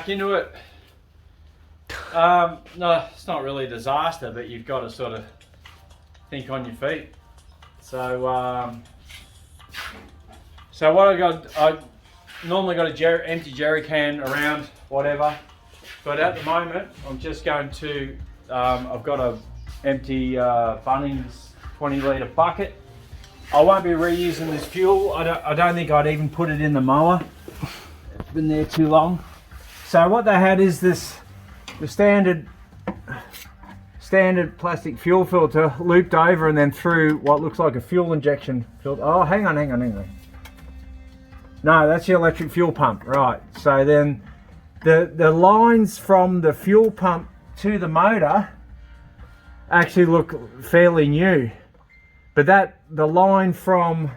back into it. No, it's not really a disaster, but you've got to sort of think on your feet. So what I normally got a empty jerry can around, whatever. But at the moment, I'm just going to, I've got a empty Bunnings 20-litre bucket. I won't be reusing this fuel. I don't think I'd even put it in the mower. It's been there too long. So what they had is the standard plastic fuel filter looped over and then through what looks like a fuel injection filter. Oh, hang on. No, that's the electric fuel pump, right? So then the lines from the fuel pump to the motor actually look fairly new, but the line from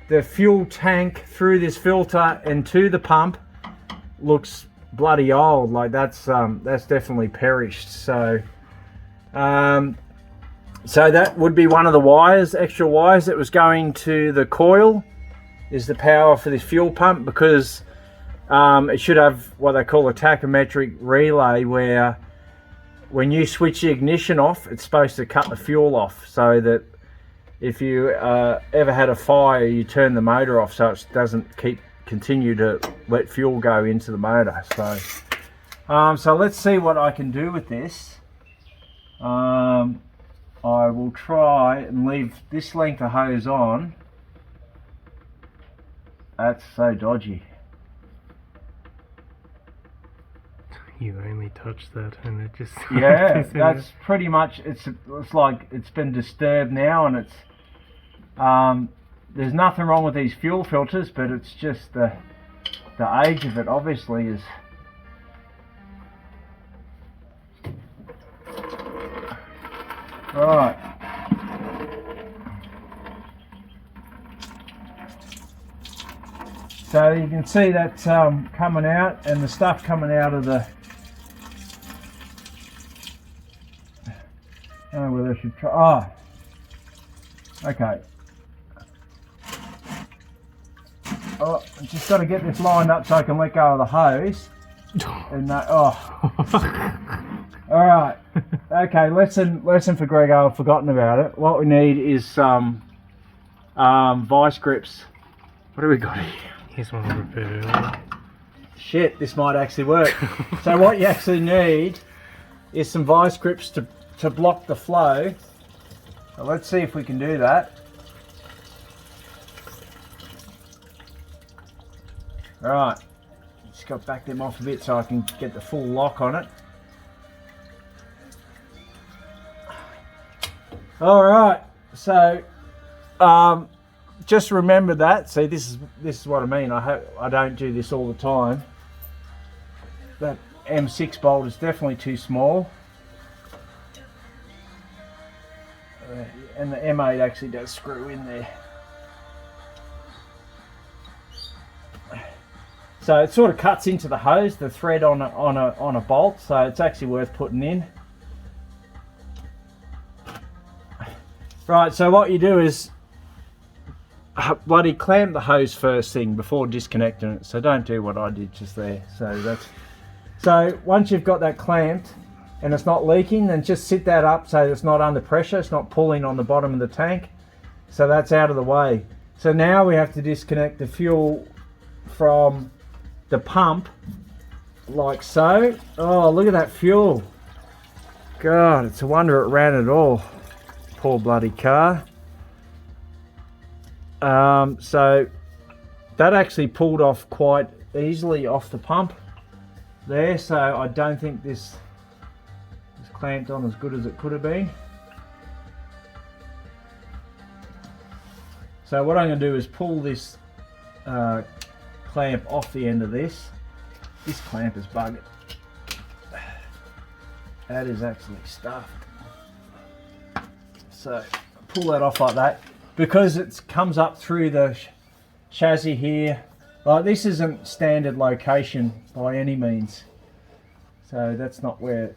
the fuel tank through this filter and to the pump looks bloody old. Like that's definitely perished. So so that would be one of the wires, extra wires that was going to the coil, is the power for this fuel pump, because it should have what they call a tachometric relay, where when you switch the ignition off, it's supposed to cut the fuel off, so that if you ever had a fire, you turn the motor off so it doesn't continue to let fuel go into the motor. So let's see what I can do with this. I will try and leave this length of hose on. That's so dodgy. You only touched that and it just... Yeah, that's pretty much, it's like it's been disturbed now, and it's there's nothing wrong with these fuel filters, but it's just the age of it obviously is. Right. So you can see that coming out, and the stuff coming out of the... I don't know whether I should try... Oh, okay. Oh, I just got to get this lined up so I can let go of the hose. And oh. All right. Okay. Lesson for Greg. I've forgotten about it. What we need is some vice grips. What do we got here? Here's one I prepared earlier. Shit, this might actually work. So what you actually need is some vice grips to block the flow. So let's see if we can do that. Alright, just got to back them off a bit so I can get the full lock on it. Alright, so just remember that. See, this is what I mean. I don't do this all the time. That M6 bolt is definitely too small, and the M8 actually does screw in there. So it sort of cuts into the hose, the thread on a bolt. So it's actually worth putting in. Right. So what you do is bloody clamp the hose first thing before disconnecting it. So don't do what I did just there. So once you've got that clamped and it's not leaking, then just sit that up so it's not under pressure, it's not pulling on the bottom of the tank. So that's out of the way. So now we have to disconnect the fuel from the pump, like so. Oh, look at that fuel. God, it's a wonder it ran at all. Poor bloody car. So that actually pulled off quite easily off the pump there, so I don't think this is clamped on as good as it could have been. So what I'm going to do is pull this clamp off the end of this. This clamp is buggered. That is actually stuffed. So pull that off like that, because it comes up through the chassis here. Like, this isn't standard location by any means, so that's not where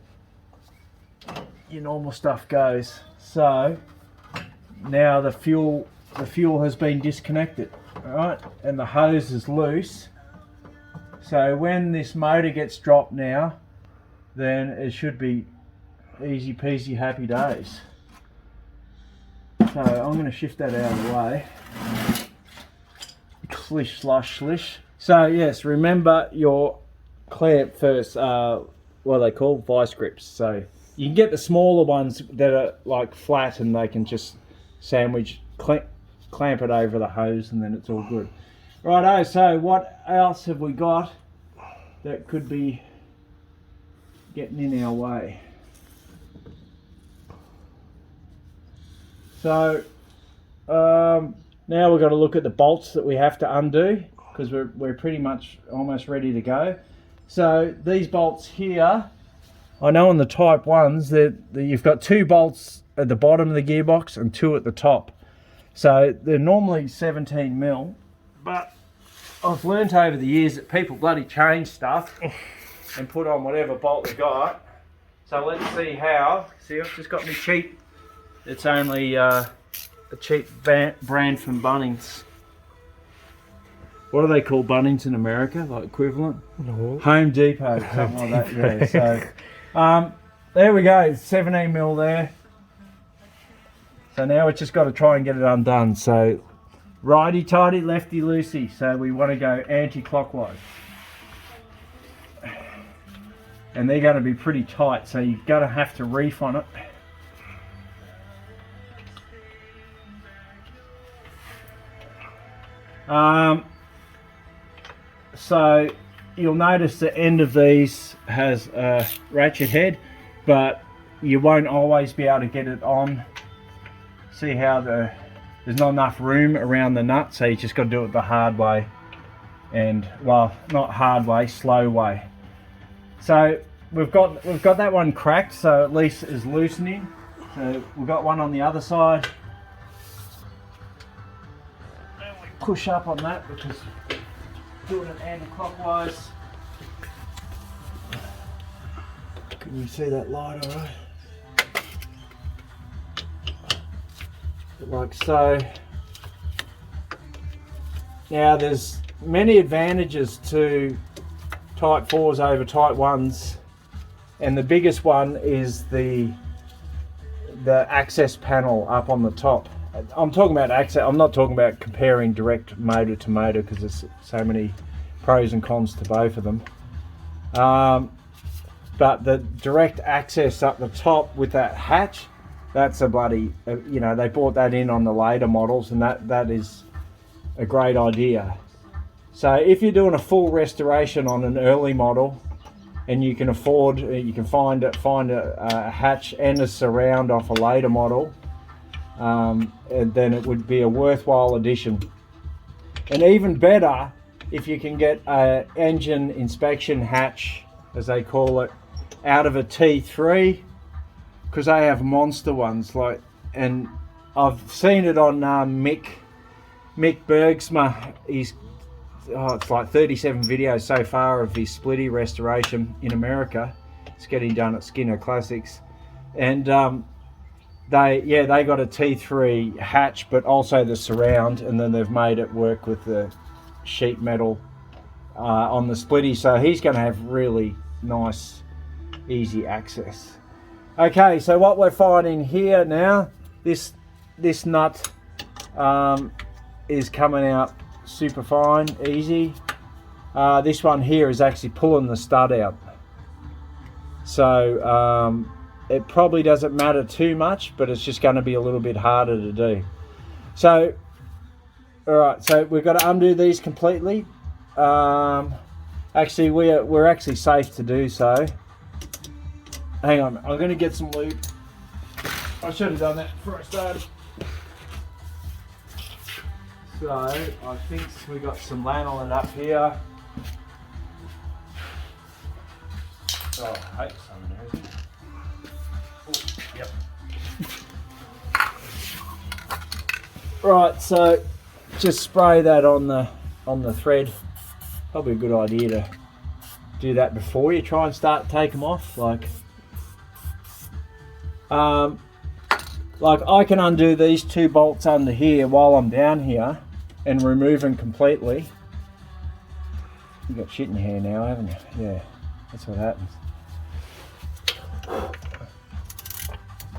your normal stuff goes. So now the fuel has been disconnected, all right, and the hose is loose. So when this motor gets dropped now, then it should be easy peasy, happy days. So I'm going to shift that out of the way. Slish, slush, slish. So yes, remember your clamp first, what are they called? Vice grips. So you can get the smaller ones that are like flat and they can just sandwich, clamp it over the hose and then it's all good. Righto, so what else have we got that could be getting in our way? So now we've got to look at the bolts that we have to undo because we're pretty much almost ready to go. So these bolts here, I know on the Type 1s that you've got 2 bolts at the bottom of the gearbox and 2 at the top. So they're normally 17mm, but I've learnt over the years that people bloody change stuff and put on whatever bolt they got. So let's see how. See, I've just got me cheap. It's only a cheap brand from Bunnings. What do they call Bunnings in America? Like equivalent? No. Home Depot, something like that. Yeah. So there we go, 17mm there. So now we've just got to try and get it undone. So righty tighty, lefty loosey. So we want to go anti-clockwise. And they're going to be pretty tight, so you're going to have to reef on it. So you'll notice the end of these has a ratchet head, but you won't always be able to get it on. See how there's not enough room around the nut, so you just got to do it the hard way. And well, not hard way, slow way. So we've got that one cracked, so at least it's loosening. So we've got one on the other side. And we push up on that because doing it anti-clockwise. Can you see that light all right? Like so. Now there's many advantages to Type 4s over Type 1s, and the biggest one is the access panel up on the top. I'm talking about access, I'm not talking about comparing direct motor to motor because there's so many pros and cons to both of them. But the direct access up the top with that hatch, that's a bloody, you know, they brought that in on the later models, and that is a great idea. So if you're doing a full restoration on an early model and you can afford, you can find a hatch and a surround off a later model, and then it would be a worthwhile addition. And even better if you can get an engine inspection hatch, as they call it, out of a T3, because they have monster ones. Like, and I've seen it on Mick Bergsma. It's like 37 videos so far of his splitty restoration in America. It's getting done at Skinner Classics, and they got a T3 hatch, but also the surround, and then they've made it work with the sheet metal on the splitty. So he's going to have really nice, easy access. Okay, so what we're finding here now, this nut is coming out super fine, easy. This one here is actually pulling the stud out. So it probably doesn't matter too much, but it's just going to be a little bit harder to do. So, all right, so we've got to undo these completely. Actually, we're actually safe to do so. Hang on, I'm going to get some lube. I should have done that before I started. So I think we got some lanolin up here. Oh, I hate some in there. Oh, yep. Right, so just spray that on the thread. Probably a good idea to do that before you try and start to take them off. Like I can undo these 2 bolts under here while I'm down here and remove them completely. You got shit in your hair now, haven't you? Yeah, that's what happens.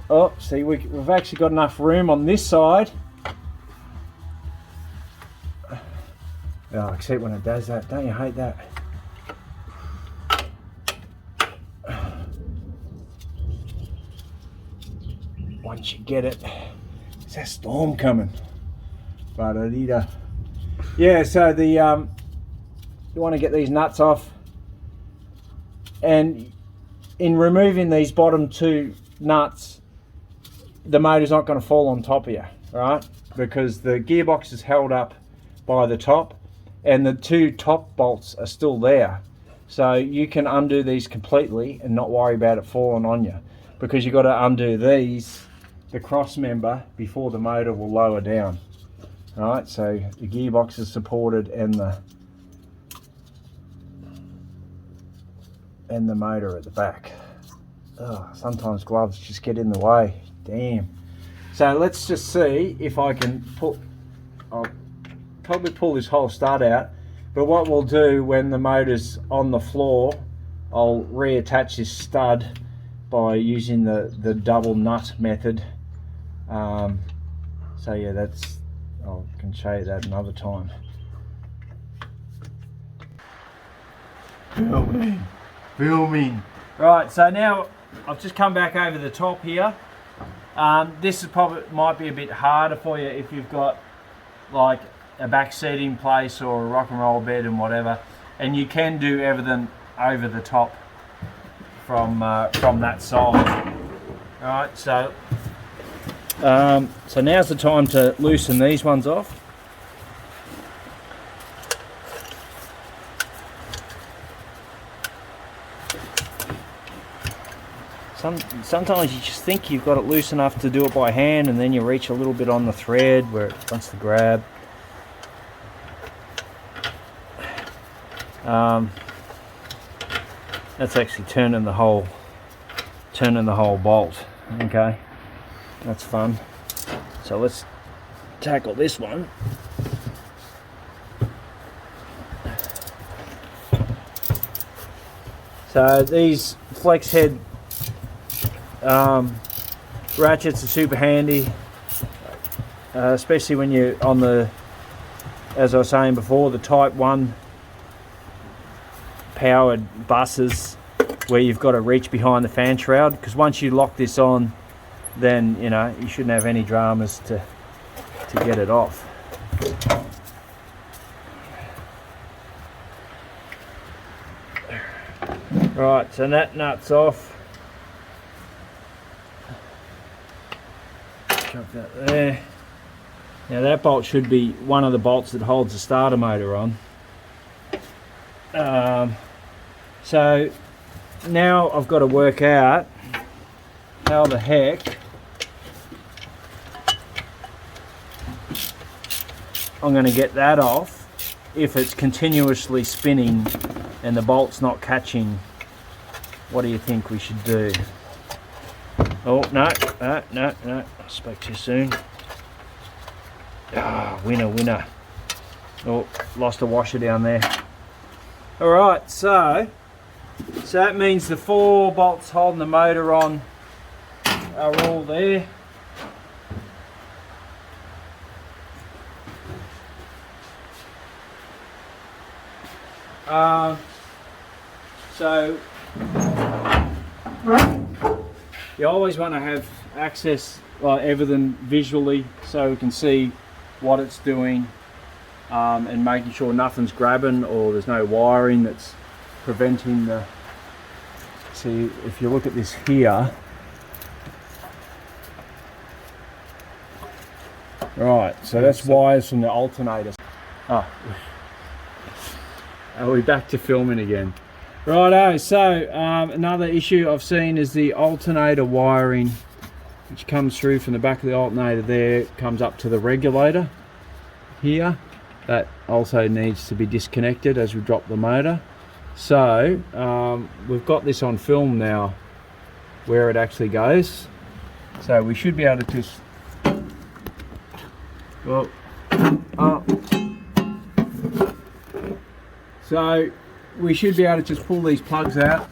Oh, see, we've actually got enough room on this side. Oh, except when it does that. Don't you hate that? Once you get it, it's that storm coming. But yeah, so the you want to get these nuts off, and in removing these bottom two nuts, the motor's not going to fall on top of you, right? Because the gearbox is held up by the top, and the two top bolts are still there. So you can undo these completely and not worry about it falling on you, because you've got to undo these, the cross member, before the motor will lower down. Alright, so the gearbox is supported and the motor at the back. Oh, sometimes gloves just get in the way. Damn. So let's just see if I can I'll probably pull this whole stud out, but what we'll do when the motor's on the floor, I'll reattach this stud by using the double nut method. So yeah, I can show you that another time. Filming. Right, so now I've just come back over the top here. This is might be a bit harder for you if you've got like a back seating place or a rock and roll bed and whatever, and you can do everything over the top from that side. Alright, so now's the time to loosen these ones off. Sometimes you just think you've got it loose enough to do it by hand, and then you reach a little bit on the thread where it wants to grab. That's actually turning the whole bolt. Okay, that's fun. So let's tackle this one. So these flex head ratchets are super handy, especially when you're on the, as I was saying before, the Type 1 powered buses where you've got to reach behind the fan shroud, because once you lock this on, then you know you shouldn't have any dramas to get it off. Right, so that nut's off. Chuck that there. Now that bolt should be one of the bolts that holds the starter motor on. So now I've got to work out how the heck I'm going to get that off if it's continuously spinning and the bolt's not catching. What do you think we should do? Oh, no, I spoke too soon. Ah, winner. Oh, lost a washer down there. Alright, so that means the 4 bolts holding the motor on are all there. So you always want to have access, like everything visually, so we can see what it's doing, and making sure nothing's grabbing or there's no wiring that's preventing the. See, if you look at this here, right, so that's wires from the alternator. Oh, are we back to filming again? Righto, so another issue I've seen is the alternator wiring, which comes through from the back of the alternator there, comes up to the regulator here. That also needs to be disconnected as we drop the motor. So we've got this on film now where it actually goes, so we should be able to just So we should be able to just pull these plugs out,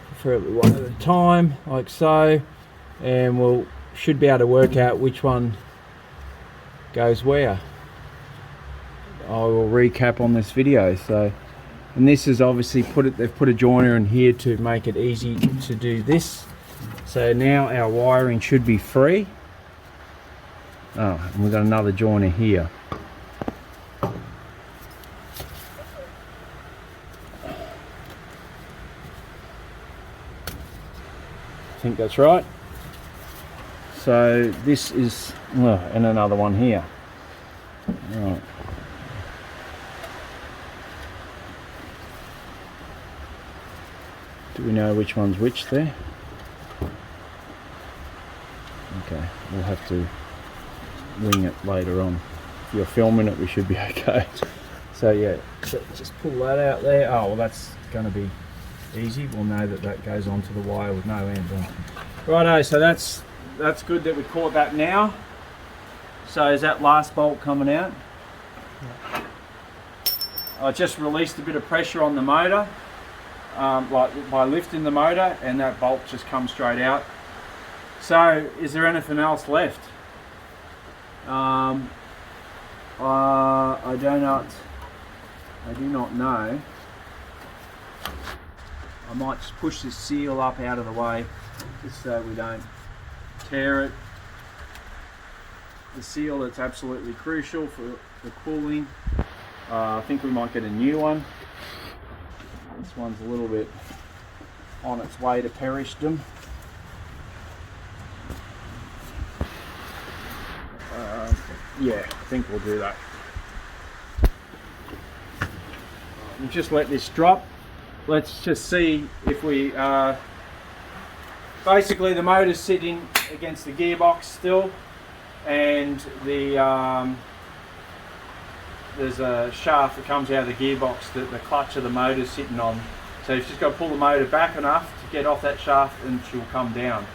preferably one at a time, like so, and we'll should be able to work out which one goes where. I will recap on this video. So, and this is obviously they've put a joiner in here to make it easy to do this. So now our wiring should be free. Oh, and we've got another joiner here. I think that's right. So this is, well, and another one here. Right. Do we know which one's which there? Okay, we'll have to wing it later on. If you're filming it, we should be okay. So yeah, so just pull that out there. Oh, well, that's going to be easy. We'll know that that goes onto the wire with no end on. Righto, so that's good that we caught that now. So is that last bolt coming out? I just released a bit of pressure on the motor, like by lifting the motor, and that bolt just comes straight out. So is there anything else left? I do not know. I might just push this seal up out of the way just so we don't tear it. The seal, that's absolutely crucial for cooling. I think we might get a new one. This one's a little bit on its way to perishdom. Yeah, I think we'll do that. We'll just let this drop. Let's just see if we basically the motor's sitting against the gearbox still, and the there's a shaft that comes out of the gearbox that the clutch of the motor's sitting on. So you've just got to pull the motor back enough to get off that shaft and she'll come down.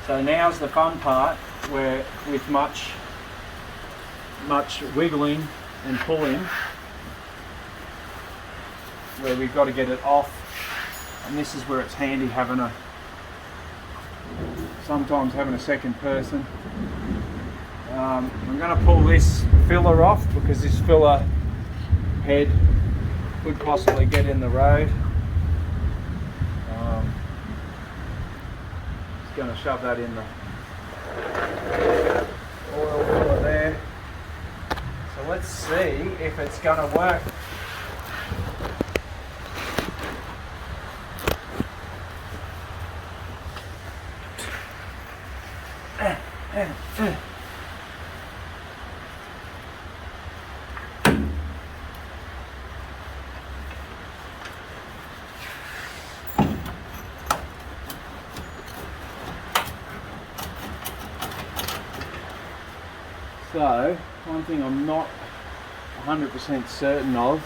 So now's the fun part, where with much wiggling and pulling, where we've got to get it off. And this is where it's handy sometimes having a second person. I'm going to pull this filler off because this filler head could possibly get in the road. Just going to shove that in the oil filler there. So let's see if it's going to work. So, one thing I'm not 100% certain of,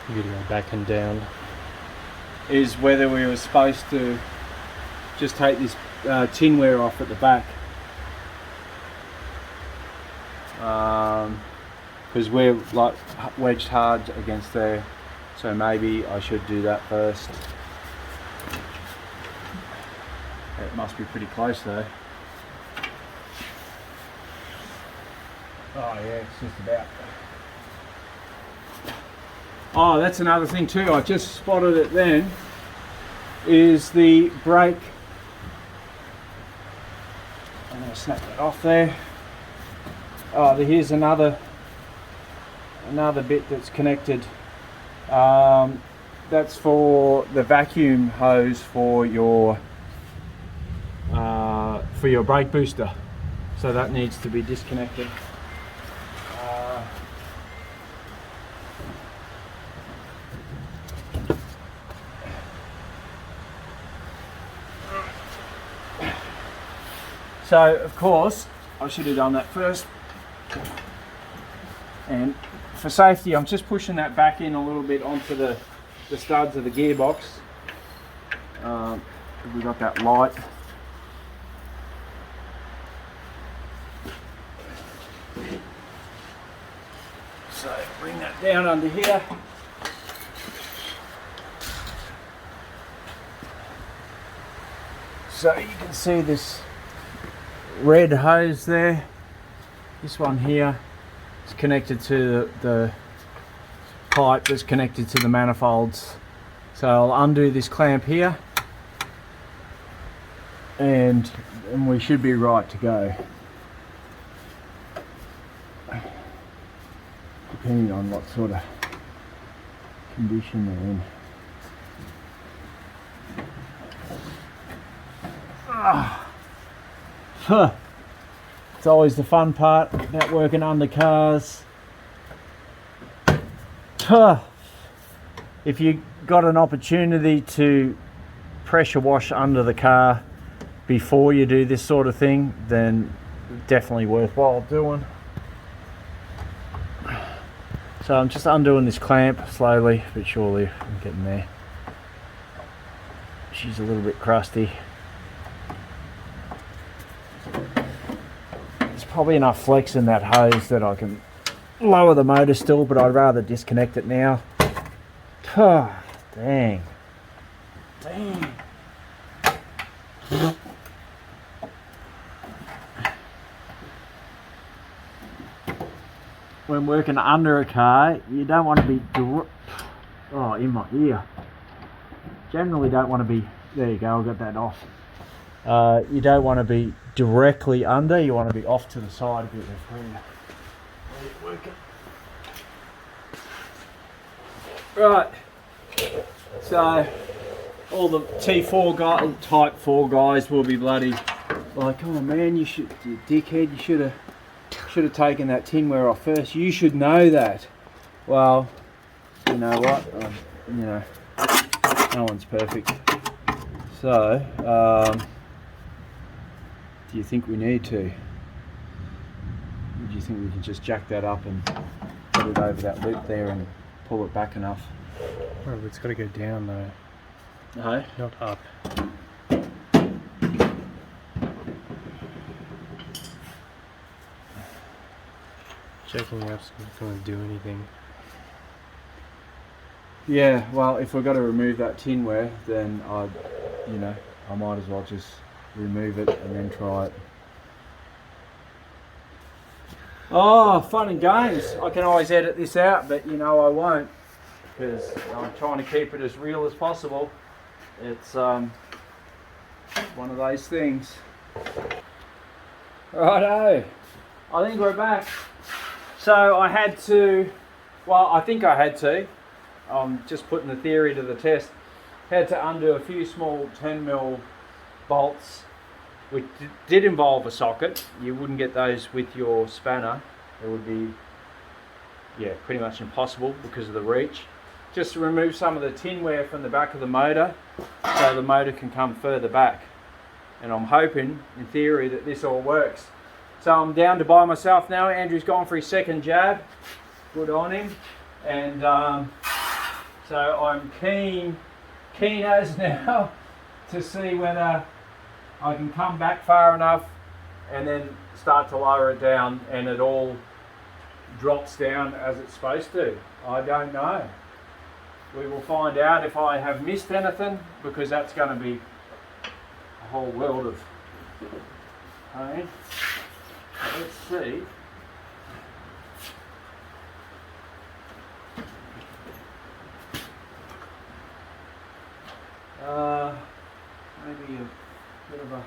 You gotta go back and down. is whether we were supposed to just take this tinware off at the back. Because we're like wedged hard against there, so maybe I should do that first. It must be pretty close though. Oh yeah, it's just about. Oh, that's another thing too, I just spotted it then, is the brake. I'm going to snap that off there. Oh, here's another bit that's connected. That's for the vacuum hose for your brake booster. So that needs to be disconnected. So of course I should have done that first, and for safety I'm just pushing that back in a little bit onto the studs of the gearbox. We've got that light. down under here. So you can see this red hose there. This one here is connected to the pipe that's connected to the manifolds. So I'll undo this clamp here and we should be right to go. Depending on what sort of condition they're in. It's always the fun part about working under cars. If you got an opportunity to pressure wash under the car before you do this sort of thing, then definitely worthwhile doing. So I'm just undoing this clamp slowly but surely. I'm getting there. She's a little bit crusty. There's probably enough flex in that hose that I can lower the motor still, but I'd rather disconnect it now. Dang. When working under a car, you don't want to be in my ear. Generally don't want to be, there you go, I got that off. You don't want to be directly under, you want to be off to the side a bit where you're working. Right, so all the T4 guys, Type 4 guys will be bloody like, oh man, you dickhead, you should have taken that tinware off first. You should know that. Well, you know what? You know, no one's perfect. So, do you think we need to? Or do you think we can just jack that up and put it over that loop there and pull it back enough? Oh, it's got to go down though. No? Not up. Checking up's not going to do anything. Yeah, well, if we've got to remove that tinware, then I might as well just remove it and then try it. Oh, fun and games. I can always edit this out, but you know I won't, because I'm trying to keep it as real as possible. It's one of those things. Righto, I think we're back. So I had to, I think I had to, I'm just putting the theory to the test, had to undo a few small 10mm bolts, which did involve a socket. You wouldn't get those with your spanner. It would be, pretty much impossible because of the reach. Just to remove some of the tinware from the back of the motor so the motor can come further back. And I'm hoping, in theory, that this all works. So I'm down to by myself now. Andrew's gone for his second jab. Good on him. And so I'm keen as now to see whether I can come back far enough and then start to lower it down and it all drops down as it's supposed to. I don't know. We will find out if I have missed anything, because that's going to be a whole world of pain. Let's see. Maybe a bit of a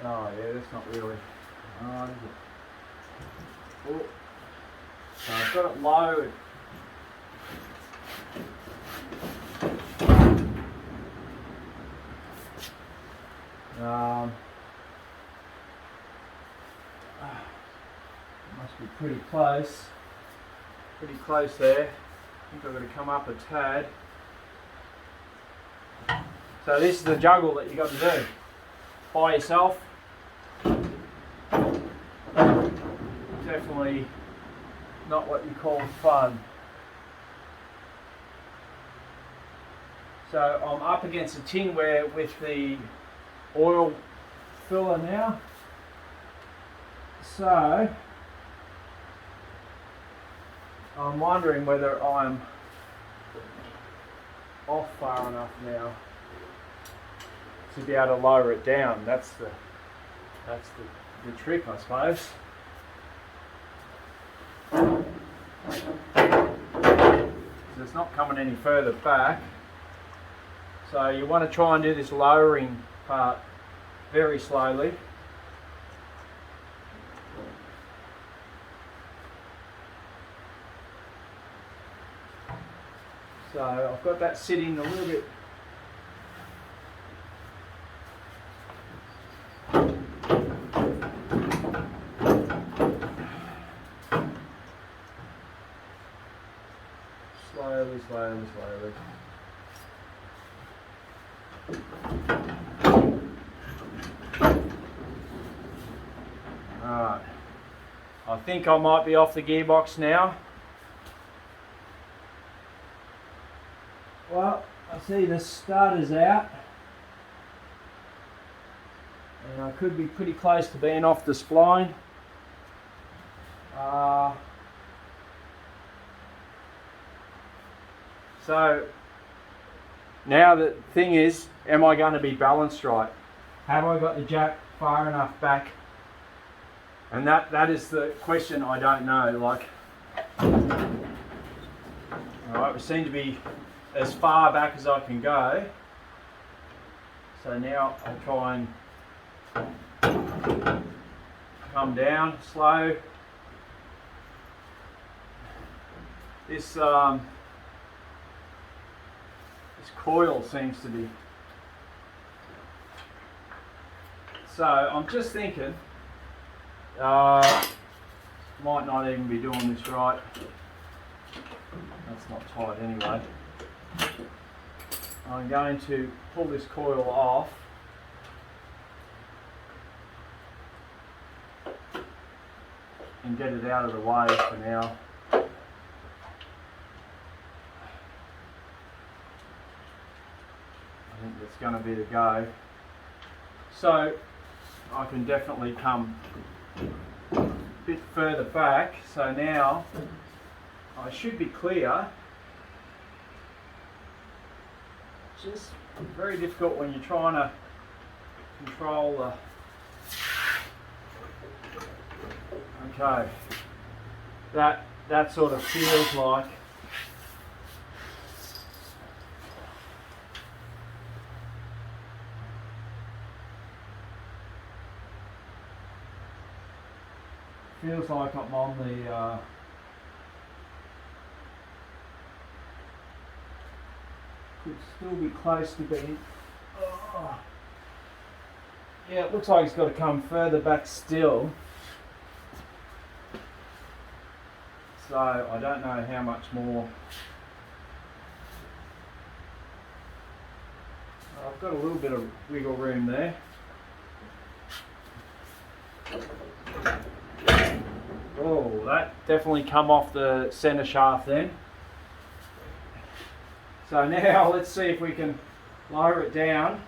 oh yeah, that's not really. Oh, so I've got it low. Must be pretty close. Pretty close there. I think I've got to come up a tad. So this is the juggle that you got to do by yourself. Definitely not what you call fun. So I'm up against the tinware with the oil filler now. So I'm wondering whether I'm off far enough now to be able to lower it down. That's the trick, I suppose. It's not coming any further back. So you want to try and do this lowering part very slowly. So I've got that sitting a little bit. Slowly, slowly, slowly. Alright. I think I might be off the gearbox now. Well, I see the starter's out. And I could be pretty close to being off the spline. So now the thing is, am I going to be balanced right? Have I got the jack far enough back? And that is the question I don't know. Like, alright, we seem to be as far back as I can go. So now I'll try and come down slow. This coil seems to be. So I'm just thinking, might not even be doing this right. That's not tight anyway. I'm going to pull this coil off. And get it out of the way for now. I think that's going to be the go. So I can definitely come a bit further back. So now I should be clear. It's just very difficult when you're trying to control the. Okay, that sort of feels like I'm on the could still be close to being. Oh. Yeah, it looks like it's got to come further back still. So I don't know how much more. I've got a little bit of wiggle room there. Oh, that definitely come off the centre shaft then. So now let's see if we can lower it down.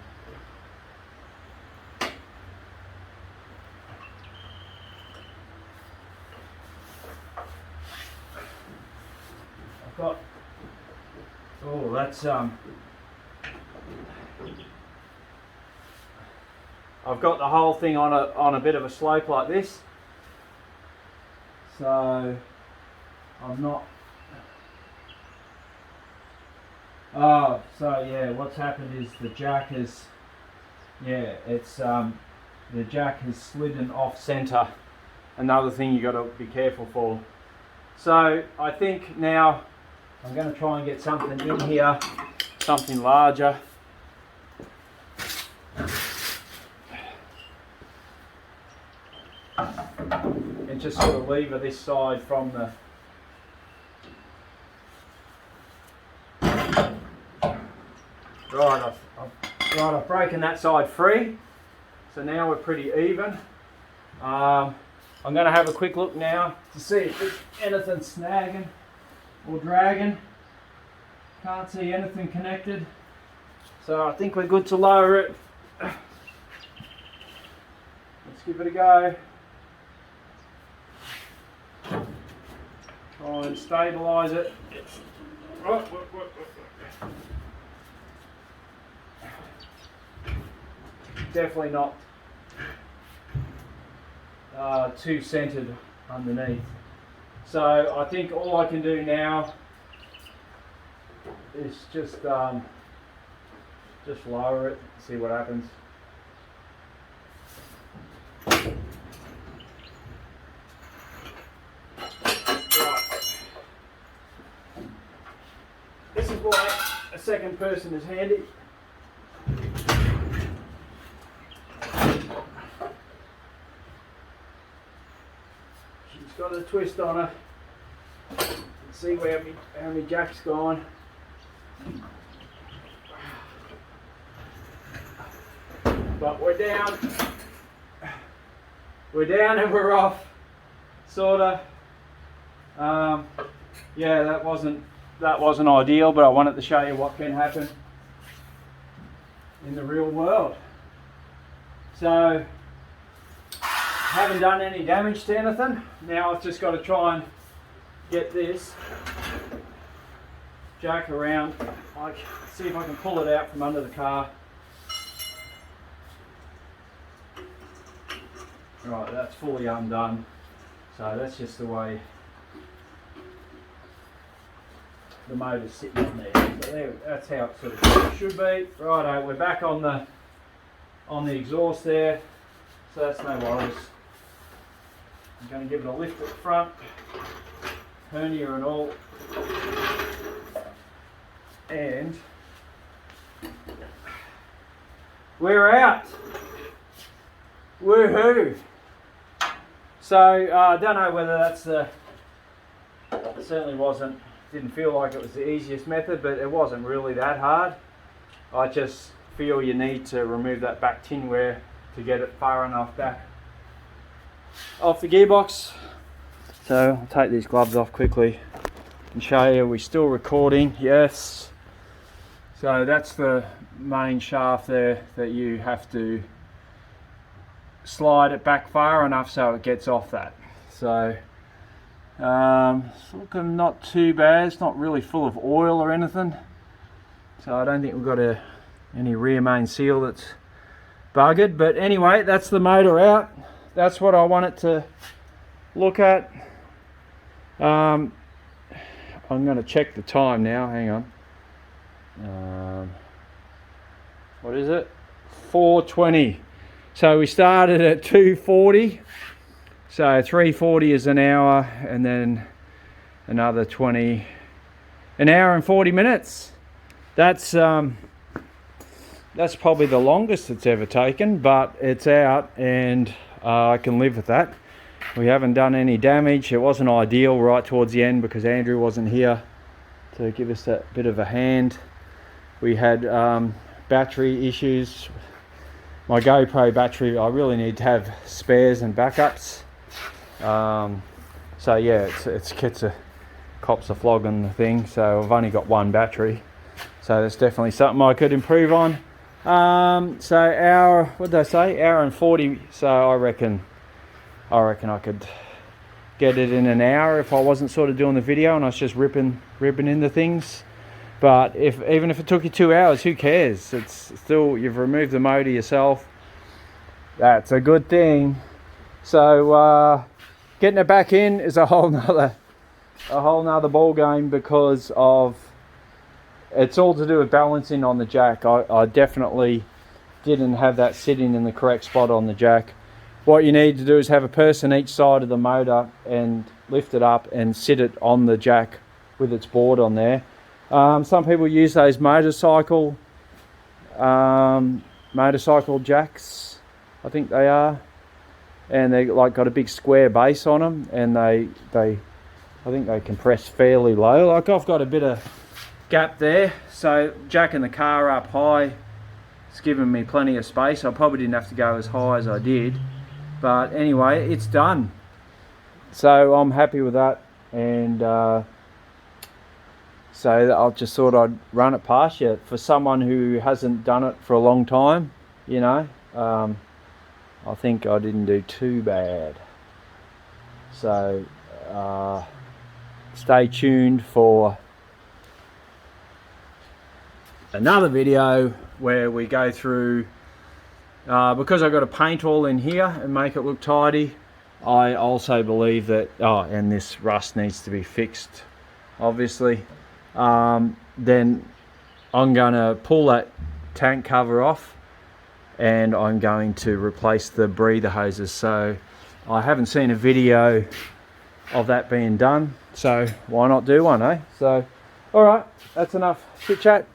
I've got, oh, that's I've got the whole thing on a bit of a slope like this. So I'm not. Oh, so yeah, what's happened is the jack is, yeah, it's the jack has slidden off centre. Another thing you got to be careful for. So I think now I'm going to try and get something in here, something larger. And just sort of lever this side from the. Right, I've broken that side free. So now we're pretty even. I'm going to have a quick look now to see if there's anything snagging or dragging. Can't see anything connected. So I think we're good to lower it. Let's give it a go. try and stabilise it. Definitely not too centered underneath. So I think all I can do now is just lower it, see what happens. Right. This is why a second person is handy. She's got a twist on her. Let's see where how many jack's gone. But we're down. We're down and we're off. Sorta. Yeah, that wasn't ideal, but I wanted to show you what can happen in the real world. So, haven't done any damage to anything. Now I've just got to try and get this jack around. See if I can pull it out from under the car. Right, that's fully undone. So that's just the way the motor's sitting on there. So there, that's how it sort of should be. Righto, we're back on the exhaust there. So that's no worries. I'm going to give it a lift at the front, hernia and all, and we're out. Woohoo! So I don't know whether that's it certainly didn't feel like it was the easiest method, but it wasn't really that hard. I just feel you need to remove that back tinware to get it far enough back off the gearbox. So I'll take these gloves off quickly and show you we're still recording. Yes. So that's the main shaft there that you have to slide it back far enough so it gets off that. So it's looking not too bad. It's not really full of oil or anything, so I don't think we've got any rear main seal that's buggered. But anyway, that's the motor out. That's what I want it to look at. I'm going to check the time now. Hang on. What is it? 4:20. So we started at 2:40. So 3:40 is an hour, and then another 20, an hour and 40 minutes. That's probably the longest it's ever taken, but it's out, and I can live with that. We haven't done any damage. It wasn't ideal right towards the end because Andrew wasn't here to give us that bit of a hand. We had battery issues. My GoPro battery, I really need to have spares and backups. So yeah, it's cops are flogging the thing, so I've only got one battery, so that's definitely something I could improve on. So what did I say, hour and 40. So I reckon I could get it in an hour if I wasn't sort of doing the video and I was just ripping into things. But even if it took you 2 hours, who cares? It's still, you've removed the motor yourself. That's a good thing. So getting it back in is a whole nother ball game, because of it's all to do with balancing on the jack. I definitely didn't have that sitting in the correct spot on the jack. What you need to do is have a person each side of the motor and lift it up and sit it on the jack with its board on there. Some people use those motorcycle jacks, I think they are, and they like got a big square base on them, and I think they compress fairly low. Like I've got a bit of gap there, so jacking the car up high, it's given me plenty of space. I probably didn't have to go as high as I did, but anyway, it's done. So I'm happy with that, and so I just thought I'd run it past you. For someone who hasn't done it for a long time, you know, I think I didn't do too bad. So stay tuned for another video where we go through, because I've got to paint all in here and make it look tidy. I also believe that, and this rust needs to be fixed, obviously. Then I'm going to pull that tank cover off and I'm going to replace the breather hoses. So I haven't seen a video of that being done, so why not do one, eh? So, alright, that's enough chit chat.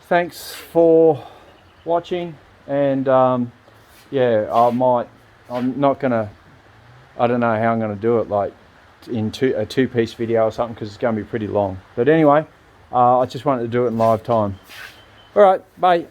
Thanks for watching, and yeah, I'm not gonna, I don't know how I'm gonna do it, like in a two-piece video or something, because it's going to be pretty long. But anyway, I just wanted to do it in live time. All right, bye.